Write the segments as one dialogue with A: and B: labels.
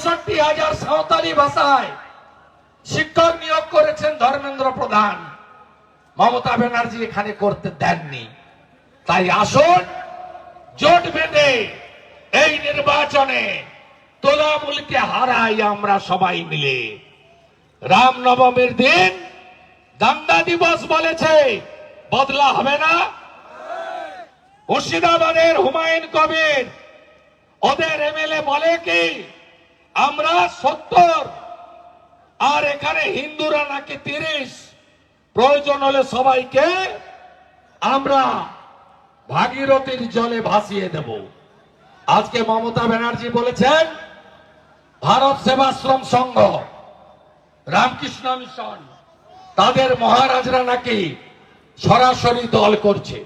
A: ৬৪,০০০ সাঁওতালি ভাষায় শিক্ষক নিয়োগ করেছেন ধর্মেন্দ্র প্রধান। মমতা ব্যানার্জি এখানে করতে দেননি। তাই আসুন জোট বেঁধে এই নির্বাচনে তোলামূলকে হারাই আমরা সবাই মিলে। রামনবমীর দিন দাঙ্গা দিবস বলেছে, বদলা হবে না। মুর্শিদাবাদের হুমায়ুন কবির ওদের এমএলএ বলে কি আমরা ৭০ আর এখানে হিন্দুরা নাকি ৩০, প্রয়োজন হলে সবাইকে আমরা ভাগীরথীর জলে ভাসিয়ে দেব। আজকে মমতা ব্যানার্জি বলেছেন ভারত সেবাশ্রম সংঘ, রামকৃষ্ণ মিশন, তাদের মহারাজরা নাকি সরাসরি দল করছে।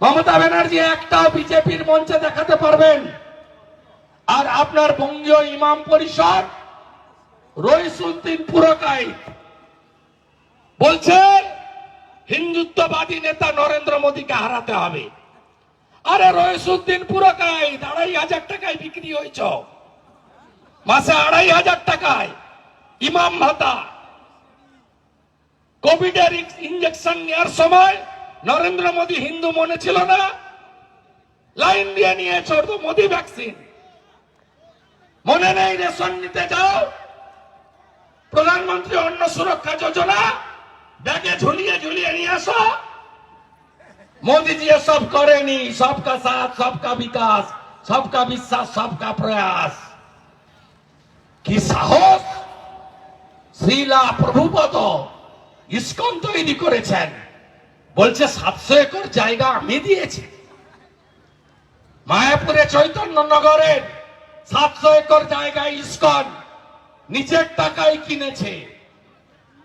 A: মমতা ব্যানার্জি একটাও বিজেপির মঞ্চে দেখাতে পারবেন? আর আপনার বঙ্গীয় ইমাম পরিষদ রইসুদ্দিন পুরকাইত বলছেন হিন্দুত্ববাদী নেতা নরেন্দ্র মোদীকে হারাতে হবে। আরে রইসুদ্দিন পুরকাইত ২৫০০ টাকায় বিক্রি হয়েছ, মাসে ২৫০০ টাকায় ইমাম ভাতা। কোভিডের ইঞ্জেকশন নেওয়ার সময় নরেন্দ্র মোদী হিন্দু মনে ছিল না? লাইন দিয়ে নিয়েছ তো মোদী ভ্যাকসিন। মনে নেই রেশন নিতে যাও, প্রধানমন্ত্রী অন্ন সুরক্ষা যোজনা ব্যাগে ঝুলিয়ে ঝুলিয়ে নিয়ে আসো। মোদীজি এসব করেনি। সবকা সাথ, সবকা বিকাশ, সবকা বিশ্বাস, সবকা প্রয়াস। কি সাহস! শ্রীলা প্রভুপদ ইসকন তৈরি করেছেন, বলছে ৭০০ একর জায়গা আমি দিয়েছি। মায়াপুরে চৈতন্যনগরের ৭০০ একর জায়গা ইসকন নিজের টাকায় কিনেছে।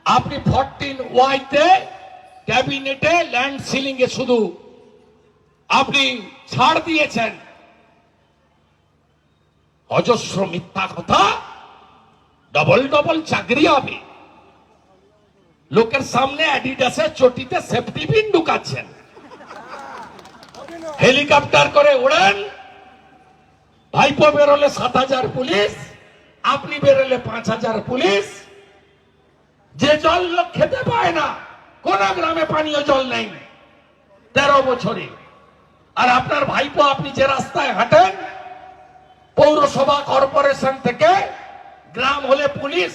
A: আপনি 14Y-তে ক্যাবিনেটে ল্যান্ড সিলিং এ শুধু আপনি ছাড় দিয়েছেন। অজস্র মিথ্যা কথা, ডবল ডবল চাকরি হবে। লোকের সামনে অ্যাডিডাসের চটিতে সেফটি পিন ঢুকাচ্ছেন। হেলিকপ্টার করে ওড়েন, ভাইপো বেরোলে ৭০০০ পুলিশ, আপনি বেরোলে ৫০০০ পুলিশ। যে জল লোক খেতে পায় না, কোন গ্রামে পানীয় জল নেই ১৩ বছরে। আর আপনার ভাইপো আপনি যে রাস্তায় হাঁটেন, পৌরসভা কর্পোরেশন থেকে গ্রাম হলে পুলিশ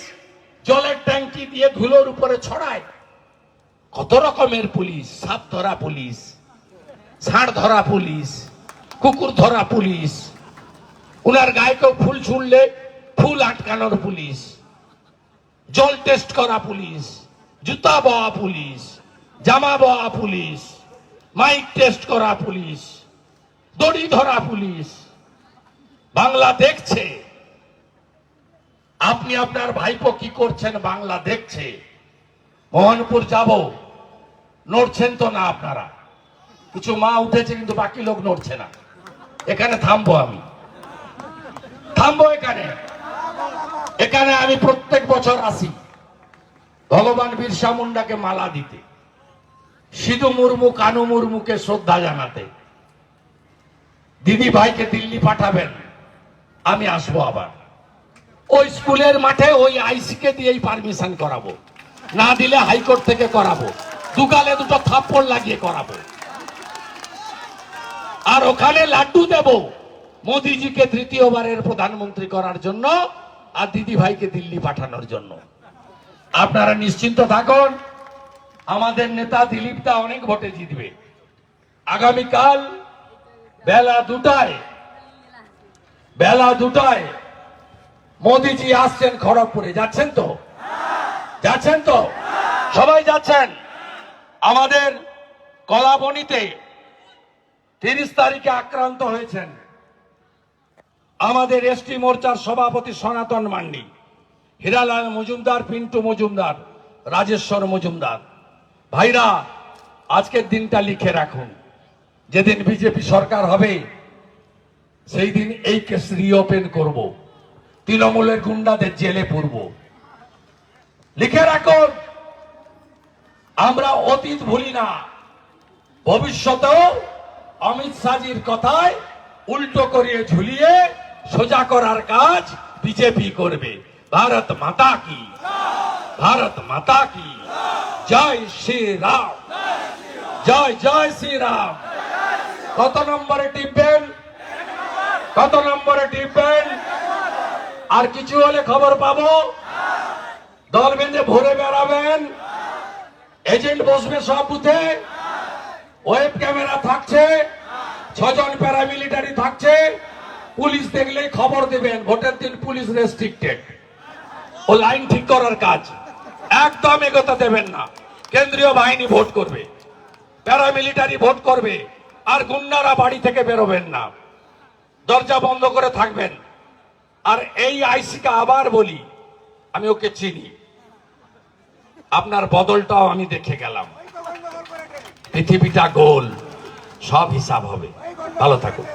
A: জলের ট্যাঙ্কি দিয়ে ধুলোর উপরে ছড়ায়। কত রকমের পুলিশ, সাপ ধরা পুলিশ, ষাঁড় ধরা পুলিশ, কুকুর ধরা পুলিশ, উনার গায়ে কেউ ফুল ছুঁড়লে ফুল আটকানোর পুলিশ, জল টেস্ট করা পুলিশ, জুতা বওয়া পুলিশ, জামা বওয়া পুলিশ, মাইক টেস্ট করা পুলিশ, দড়ি ধরা পুলিশ। বাংলা দেখছে আপনি আপনার ভাইপো কি করছেন, বাংলা দেখছে। মোহনপুর যাব, নড়ছেন তো না আপনারা। কিছু মা উঠেছে কিন্তু বাকি লোক নড়ছে না। এখানে থামবো, আমি থামবো এখানে। এখানে আমি প্রত্যেক বছর আসি ভগবান বিরসা মুন্ডাকে মালা দিতে, সিধু মুর্মু, কানু মুর্মুকে শ্রদ্ধা জানাতে। দিদি ভাইকে দিল্লি পাঠাবেন, আমি আসবো আবার। ওই স্কুলের মাঠে ওই আইসিকে দিয়েই পারমিশন করাবো, না দিলে হাইকোর্ট থেকে করাবো, দুগালে দুটো থাপ্পড় লাগিয়ে করাবো। আর ওখানে লাড্ডু দেব মোদিজিকে তৃতীয়বারের প্রধানমন্ত্রী করার জন্য, আর দিদি ভাইকে দিল্লি পাঠানোর জন্য। আপনারা নিশ্চিন্ত থাকুন, আমাদের নেতা দিলীপ দা অনেক ভোটে জিতবে। আগামীকাল বেলা 2টায় মোদিজি আসছেন খড়গপুরে। যাচ্ছেন তো? যাচ্ছেন তো? সবাই যাচ্ছেন। আমাদের কলাবনীতে 30 তারিখে আক্রান্ত হয়েছেন আমাদের এসটি মোর্চার সভাপতি সনাতন মান্ডি, হীরালাল মজুমদার, পিন্টু মজুমদার, রাজেশ্বর মজুমদার। ভাইরা, আজকের দিনটা লিখে রাখুন। যেদিন বিজেপি সরকার হবে সেই দিন এই কেস রিওপেন করব, তৃণমূলের গুন্ডাদের জেলে পুরব। লিখে রাখুন, আমরা অতীত ভুলি না, ভবিষ্যতেও অমিত শাহজির কথায় উল্টো করিয়ে ঝুলিয়ে সোজা করার কাজ বিজেপি করবে। ভারত মাতা কি, ভারত মাতা কি, জয় শ্রী রাম, জয় জয় শ্রী রাম। কত নম্বরে টিপবেন, কত নম্বরে টিপবেন? আর কিছু হলে খবর পাবো। দল বেঁধে ভরে বেড়াবেন, এজেন্ট বসবে সব বুথে, ওয়েব ক্যামেরা থাকছে, 6 জন প্যারামিলিটারি থাকছে, পুলিশ দেখলেই খবর দেবেন। ভোটের দিন পুলিশ রেস্ট্রিক্টেড, ও লাইন ঠিক করার কাজ একদম এগোতে দেবেন না। কেন্দ্রীয় বাহিনী ভোট করবে, প্যারামিলিটারি ভোট করবে, আর গুন্ডারা বাড়ি থেকে বেরোবেন না, দরজা বন্ধ করে থাকবেন। আর এই আইসিকে আবার বলি, আমি ওকে চিনি, আপনার বদলটাও আমি দেখে গেলাম। পৃথিবীটা গোল, সব হিসাব হবে। ভালো থাকুন।